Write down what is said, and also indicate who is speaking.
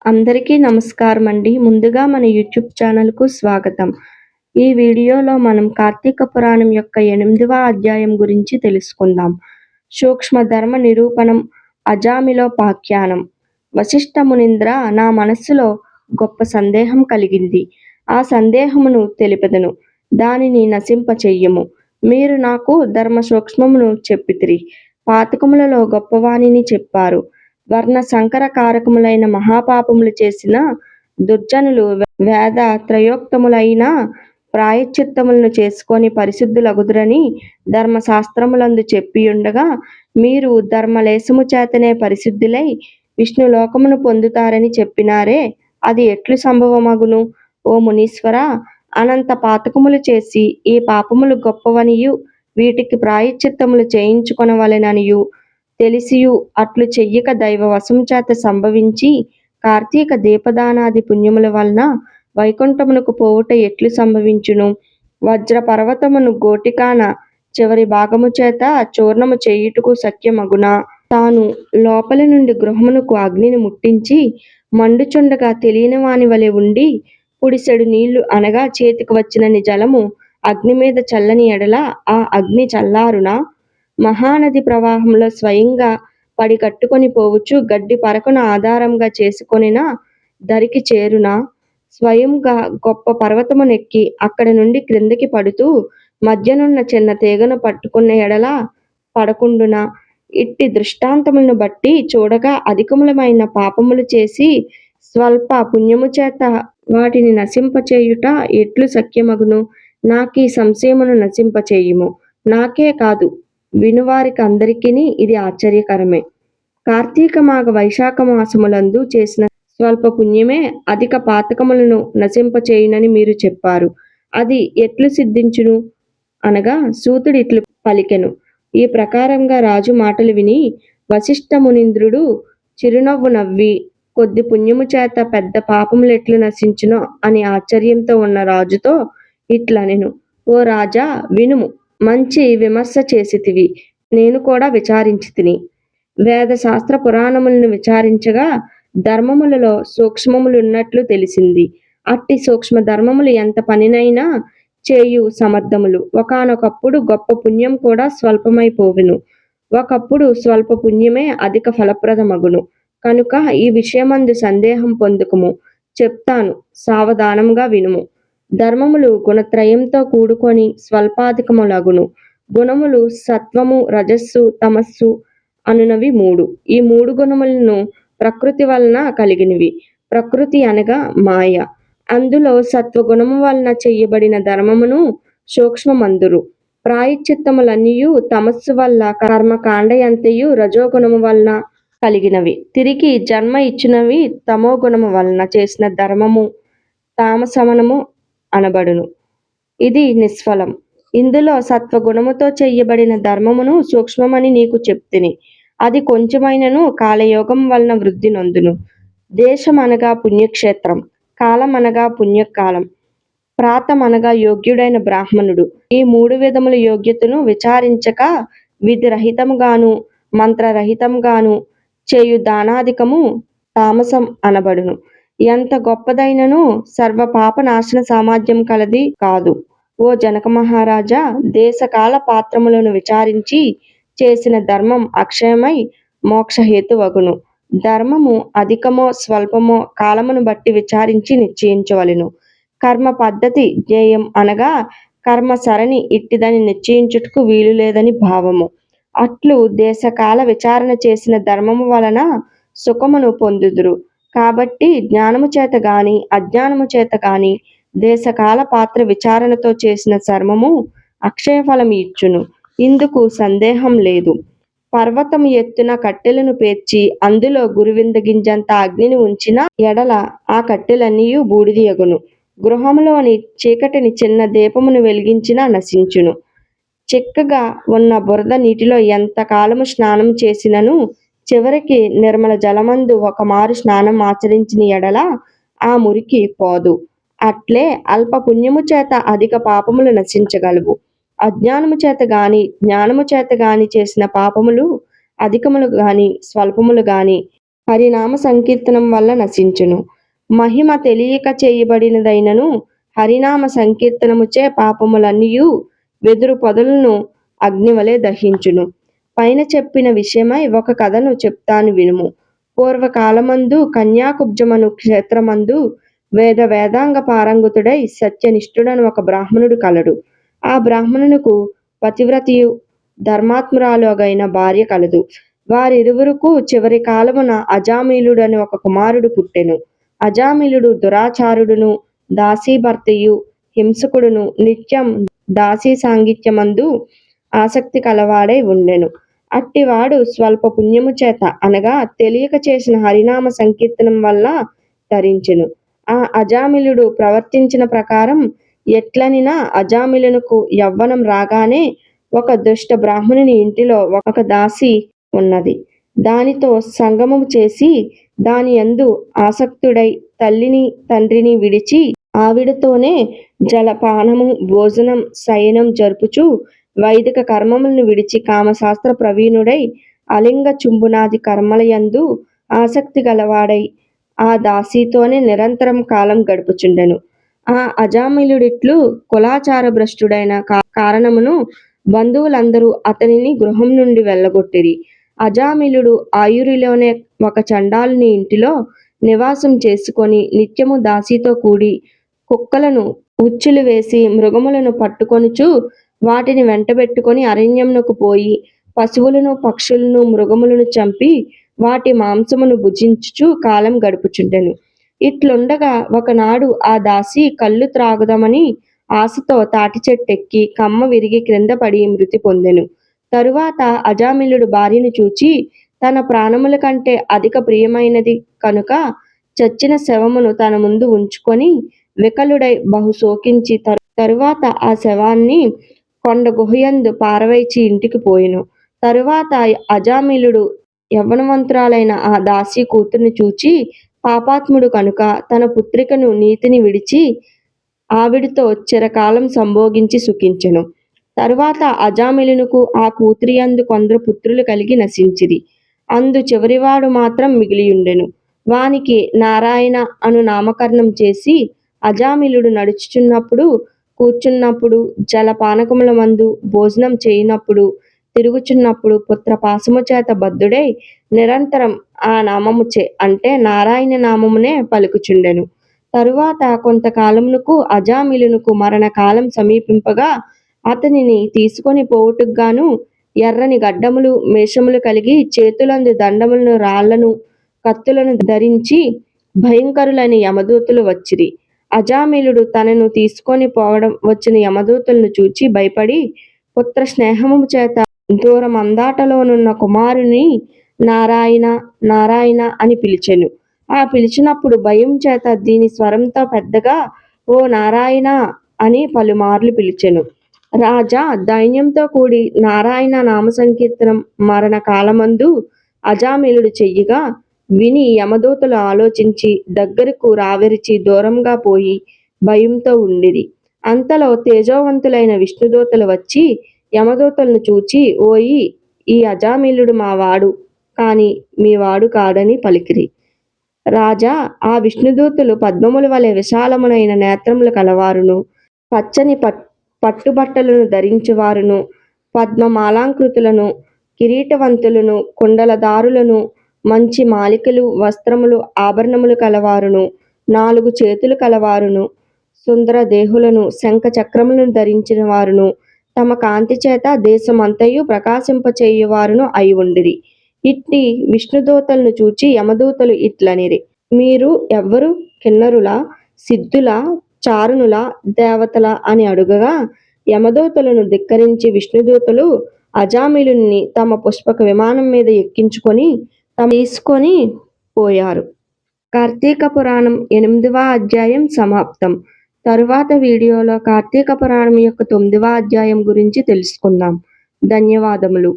Speaker 1: అందరికీ నమస్కారం అండి. ముందుగా మన యూట్యూబ్ ఛానల్‌కు స్వాగతం. ఈ వీడియోలో మనం కార్తీక పురాణం యొక్క 8వ అధ్యాయం గురించి తెలుసుకుందాం. సూక్ష్మ ధర్మ నిరూపణం అజామిళోపాఖ్యానం. వశిష్ఠ మునీంద్ర, నా మనస్సులో గొప్ప సందేహం కలిగింది. ఆ సందేహమును తెలిపెదను. దానిని నశింపచెయ్యుము. మీరు నాకు ధర్మ సూక్ష్మమును చెప్పితిరి. పాతకములలో గొప్పవానిని చెప్పారు. వర్ణ సంకర కారకములైన మహాపాపములు చేసిన దుర్జనులు వేద త్రయోక్తములైన ప్రాయశ్చిత్తములను చేసుకొని పరిశుద్ధులగుదురని ధర్మశాస్త్రములందు చెప్పియుండగా, మీరు ధర్మలేశము చేతనే పరిశుద్ధులై విష్ణులోకమును పొందుతారని చెప్పినారే, అది ఎట్లు సంభవమగును? ఓ మునీశ్వరా, అనంత పాతకములు చేసి ఈ పాపములు గొప్పవనియు వీటికి ప్రాయశ్చిత్తములు చేయించుకొనవలెననియు తెలిసియు అట్లు చెయ్యక దైవ వశము చేత సంభవించి కార్తీక దీపదానాది పుణ్యముల వలన వైకుంఠమునకు పోవుట ఎట్లు సంభవించును? వజ్ర పర్వతమును గోటికాన చివరి భాగము చేత చూర్ణము చేయుటకు శక్యమగునా? తాను లోపలి నుండి గృహమునకు అగ్నిని ముట్టించి మండుచుండగా తెలియని వాని వలె ఉండి పుడిసెడు నీళ్లు అనగా చేతికి వచ్చినన్ని జలము అగ్ని మీద చల్లని ఎడల ఆ అగ్ని చల్లారునా? మహానది ప్రవాహంలో స్వయంగా పడి కట్టుకొని పోవచ్చు గడ్డి పరకను ఆధారంగా చేసుకొనిన దరికి చేరునా? స్వయంగా గొప్ప పర్వతమునెక్కి అక్కడి నుండి క్రిందకి పడుతూ మధ్యనున్న చిన్న తీగను పట్టుకున్న ఎడల పడకుండునా? ఇట్టి దృష్టాంతములను బట్టి చూడగా అధికములమైన పాపములు చేసి స్వల్ప పుణ్యము చేత వాటిని నశింపచేయుట ఎట్లు శక్యమగును? నాకీ సంశయమును నశింపచేయుము. నాకే కాదు, వినువారికి అందరికిని ఇది ఆశ్చర్యకరమే. కార్తీక మాఘ వైశాఖ మాసములందు చేసిన స్వల్ప పుణ్యమే అధిక పాతకములను నశింపచేయునని మీరు చెప్పారు. అది ఎట్లు సిద్ధించును? అనగా సూతుడు ఇట్లు పలికెను. ఈ ప్రకారంగా రాజు మాటలు విని వశిష్ఠ మునీంద్రుడు చిరునవ్వు నవ్వి, కొద్ది పుణ్యము చేత పెద్ద పాపములు ఎట్లు నశించునో అని ఆశ్చర్యంతో ఉన్న రాజుతో ఇట్లనెను. ఓ రాజా, వినుము. మంచి విమర్శ చేసితివి. నేను కూడా విచారించితిని. వేద శాస్త్ర పురాణములను విచారించగా ధర్మములలో సూక్ష్మములున్నట్లు తెలిసింది. అట్టి సూక్ష్మ ధర్మములు ఎంత పనినైనా చేయు సమర్థములు. ఒకానొకప్పుడు గొప్ప పుణ్యం కూడా స్వల్పమైపోవును. ఒకప్పుడు స్వల్ప పుణ్యమే అధిక ఫలప్రదమగును. కనుక ఈ విషయమందు సందేహం పొందుకుము. చెప్తాను, సావధానంగా వినుము. ధర్మములు గుణత్రయంతో కూడుకొని స్వల్పాధికములగును. గుణములు సత్వము, రజస్సు, తమస్సు అనునవి మూడు. ఈ మూడు గుణములను ప్రకృతి వలన కలిగినవి. ప్రకృతి అనగా మాయ. అందులో సత్వగుణము వలన చెయ్యబడిన ధర్మమును సూక్ష్మమందురు. ప్రాయశ్చిత్తములన్నీయు తమస్సు వల్ల కర్మకాండయంతయు రజోగుణము వలన కలిగినవి. తిరిగి జన్మ ఇచ్చినవి తమోగుణము వలన చేసిన ధర్మము తామసమనము అనబడును. ఇది నిష్ఫలం. ఇందులో సత్వగుణముతో చెయ్యబడిన ధర్మమును సూక్ష్మమని నీకు చెప్తిని. అది కొంచెమైనను కాలయోగం వలన వృద్ధి నొందును. దేశమనగా పుణ్యక్షేత్రం, కాలమనగా పుణ్యకాలం, ప్రాతమనగా యోగ్యుడైన బ్రాహ్మణుడు. ఈ మూడు విధముల యోగ్యతను విచారించక విధిరహితంగాను మంత్రరహితంగాను చేయు దానాధికము తామసం అనబడును. ఎంత గొప్పదైనను సర్వ పాప నాశన సామర్థ్యం కలది కాదు. ఓ జనక మహారాజా, దేశకాల పాత్రములను విచారించి చేసిన ధర్మం అక్షయమై మోక్షహేతువగును. ధర్మము అధికమో స్వల్పమో కాలమును బట్టి విచారించి నిశ్చయించవలెను. కర్మ పద్ధతి జ్ఞేయం అనగా కర్మ సరణి ఇట్టిదని నిశ్చయించుటకు వీలు లేదని భావము. అట్లు దేశకాల విచారణ చేసిన ధర్మము వలన సుఖమును పొందుదురు. కాబట్టి జ్ఞానము చేత గాని అజ్ఞానము చేత గాని దేశకాల పాత్ర విచారణతో చేసిన ధర్మము అక్షయ ఫలం ఇచ్చును. ఇందుకు సందేహం లేదు. పర్వతము ఎత్తున కట్టెలను పేర్చి అందులో గురువింద గింజంత అగ్నిని ఉంచిన ఎడల ఆ కట్టెలన్నీయు బూడిదియగును. గృహములోని చీకటిని చిన్న దీపమును వెలిగించినా నశించును. చిక్కగా ఉన్న బురద నీటిలో ఎంత కాలము స్నానం చేసినను చివరికి నిర్మల జలమందు ఒక మారు స్నానం ఆచరించిన ఎడల ఆ మురికి పోదు. అట్లే అల్ప పుణ్యము చేత అధిక పాపములు నశించగలవు. అజ్ఞానము చేత గాని జ్ఞానము చేత గాని చేసిన పాపములు అధికములు గాని స్వల్పములు గాని హరినామ సంకీర్తనం వల్ల నశించును. మహిమ తెలియక చేయబడినదైనను హరినామ సంకీర్తనముచే పాపములన్నీయు వెదురు పొదలను అగ్నివలె దహించును. పైన చెప్పిన విషయమై ఒక కథను చెప్తాను వినుము. పూర్వకాలమందు కన్యాకుబ్జమను క్షేత్రమందు వేదాంగ పారంగతుడై సత్యనిష్ఠుడను ఒక బ్రాహ్మణుడు కలడు. ఆ బ్రాహ్మణునకు పతివ్రతియు ధర్మాత్మురాలు అగైన భార్య కలదు. వారిరువురుకు చివరి కాలమున అజామిలుడని ఒక కుమారుడు పుట్టెను. అజామిలుడు దురాచారుడును, దాసీభర్తయు, హింసకుడును, నిత్యం దాసీ సాంగిత్యమందు ఆసక్తి కలవాడై ఉండెను. అట్టివాడు స్వల్ప పుణ్యము చేత అనగా తెలియక చేసిన హరినామ సంకీర్తనం వల్ల తరించెను. ఆ అజామిలుడు ప్రవర్తించిన ప్రకారం ఎట్లనినా అజామిలునకు యవ్వనం రాగానే ఒక దుష్ట బ్రాహ్మణుని ఇంటిలో ఒక దాసి ఉన్నది. దానితో సంగమము చేసి దాని యందు ఆసక్తుడై తల్లిని తండ్రిని విడిచి ఆవిడతోనే జలపానము భోజనం శయనం జరుపుచు వైదిక కర్మములను విడిచి కామశాస్త్ర ప్రవీణుడై అలింగ చుంబునాది కర్మలయందు ఆసక్తి గలవాడై ఆ దాసీతోనే నిరంతరం కాలం గడుపుచుండెను. ఆ అజామిలుడిట్లు కులాచార భ్రష్టుడైన కారణమును బంధువులందరూ అతనిని గృహం నుండి వెళ్ళగొట్టిరి. అజామిలుడు ఆయురిలోనే ఒక చండాలుని ఇంటిలో నివాసం చేసుకొని నిత్యము దాసీతో కూడి కుక్కలను ఉచ్చులు వేసి మృగములను పట్టుకొనుచు వాటిని వెంటబెట్టుకొని అరణ్యమునకు పోయి పశువులను పక్షులను మృగములను చంపి వాటి మాంసమును భుజించుచు కాలం గడుపుచుండెను. ఇట్లుండగా ఒకనాడు ఆ దాసి కళ్ళు త్రాగుదామని ఆశతో తాటి చెట్టెక్కి కమ్మ విరిగి క్రింద పడి మృతి పొందెను. తరువాత అజామిలుడు భార్యను చూచి తన ప్రాణముల కంటే అధిక ప్రియమైనది కనుక చచ్చిన శవమును తన ముందు ఉంచుకొని వికలుడై బహు శోకించి తరువాత ఆ శవాన్ని కొండ గుహయందు పారవైచి ఇంటికి పోయెను. తరువాత అజామిలుడు యవ్వనవంతురాలైన ఆ దాసి కూతుర్ని చూచి పాపాత్ముడు కనుక తన పుత్రికను నీతిని విడిచి ఆవిడితో చిరకాలం సంభోగించి సుఖించెను. తరువాత అజామిలునకు ఆ కూతురియందు కొందరు పుత్రులు కలిగి నశించిరి. అందు చివరివాడు మాత్రం మిగిలియుండెను. వానికి నారాయణ అను నామకరణం చేసి అజామిలుడు నడుచుచున్నప్పుడు కూర్చున్నప్పుడు జలపానకముల మందు భోజనం చేయనప్పుడు తిరుగుచున్నప్పుడు పుత్రపాశము చేత బద్ధుడై నిరంతరం ఆ నామముచే అంటే నారాయణ నామమునే పలుకుచుండెను. తరువాత కొంతకాలమునకు అజామిలునకు మరణకాలం సమీపింపగా అతనిని తీసుకొని పోవుటకుగాను ఎర్రని గడ్డములు మేషములు కలిగి చేతులందు దండములను రాళ్లను కత్తులను ధరించి భయంకరులైన యమదూతలు వచ్చిరి. అజామిలుడు తనను తీసుకొని పోవడం వచ్చిన యమదూతలను చూచి భయపడి పుత్ర స్నేహము చేత దూరమందాటలోనున్న కుమారుని నారాయణ నారాయణ అని పిలిచెను. ఆ పిలిచినప్పుడు భయం చేత దీని స్వరంతో పెద్దగా ఓ నారాయణ అని పలుమార్లు పిలిచెను. రాజా దైన్యంతో కూడి నారాయణ నామ సంకీర్తనం మరణ కాలమందు అజామిలుడు చెయ్యగా విని యమదూతలు ఆలోచించి దగ్గరకు రావెరిచి దూరంగా పోయి భయంతో ఉండిరి. అంతలో తేజోవంతులైన విష్ణుదూతలు వచ్చి యమదూతలను చూచి ఓయి ఈ అజామిలుడు మా వాడు కాని మీ వాడు కాడని పలికిరి. రాజా ఆ విష్ణుదూతులు పద్మముల వలె విశాలమునైన నేత్రములు కలవారును పచ్చని పట్టుబట్టలను ధరించువారును పద్మమాలాంకృతులను కిరీటవంతులను కుండలదారులను మంచి మాలికలు వస్త్రములు ఆభరణములు కలవారును 4 చేతులు కలవారును సుందర దేహులను శంఖ చక్రములను ధరించిన వారును తమ కాంతి చేత దేశమంతయు ప్రకాశింపచేయువారును అయి ఉండిరి. ఇట్టి విష్ణుదూతలను చూచి యమదూతలు ఇట్లనిరి, మీరు ఎవ్వరు? కిన్నరుల, సిద్ధుల, చారుణుల, దేవతల అని అడుగగా యమదూతలను ధిక్కరించి విష్ణుదూతలు అజామిలుని తమ పుష్పక విమానం మీద ఎక్కించుకొని తీసుకొని పోయారు. కార్తీక పురాణం 8వ అధ్యాయం సమాప్తం. తరువాత వీడియోలో కార్తీక పురాణం యొక్క 9వ అధ్యాయం గురించి తెలుసుకుందాం. ధన్యవాదములు.